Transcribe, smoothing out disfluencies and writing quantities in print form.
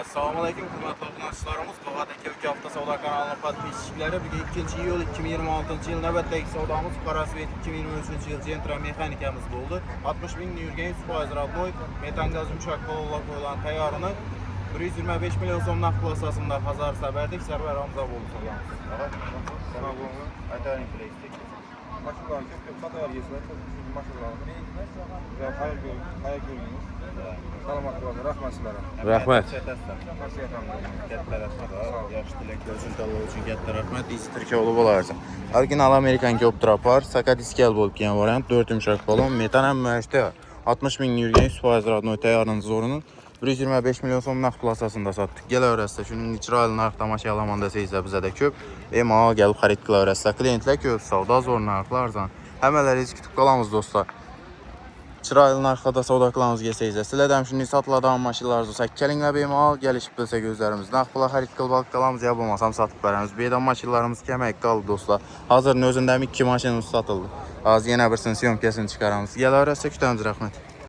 Assalamualaikum hörmətli abunəçilərimiz. Qavadakı 2 hafta savda kanalının podpisçiləri. Bugün 2 iyul 2026 yıl növbətdəki savdamız Qarasvet 2023 yıl Centra mexanikamız oldu. 60.000 Nürgen 100% radnoy metan qaz yumuşaq kolonlar qoyulan təyyarını 125 milyon son naqd plasasında Hazar Səbərdik Sərvər Hamza oldu. Sana bunu aytarın kileystek. Maşınlar çok kadar yesinler. Maşınlar. Hayır görünüz. Salamat olun. Rahmet sizlere. Rəhmət. Nasıl efendim? Kətlər rəhmət. Yaxşı diləklər üçün, Allah üçün kətlər rəhmət. İstirkə olub olarsa. Original Amerikan Geoptrapar, Sakadiskəl olub gen variant, 4 yumuşaq balon, metan əmməyişdə 60.000 Nürgen 100% radnoy təyyarının zorunu 125 milyon son naqd plasasında satdıq. Gəl öyrəsdə, şunun icra ilə narxda maşın alamanda seyizdə bizə də köp. Mal gəlib xarid qıla öyrəsdə. Klientlər köp, savda zor narxlardan. Həmələr risk tutub qalamız dostlar. Çıraylı narxda savda qılamız gəlsəyizdə. Silədən şunu satıladan maşınlar olsa, kəlinlə mal gəlişib bilsə gözlərimiz. Naqd pula xarid qılıb qalamız ya bulmasam satıb bərəmiz. Beydən maşınlarımız kəmək qaldı dostlar. Hazır özündə 2 maşınımız satıldı. Az yenə birisinin siyomkəsini çıxaramız. Gəl öyrəsdə kütəmiz rəhmət.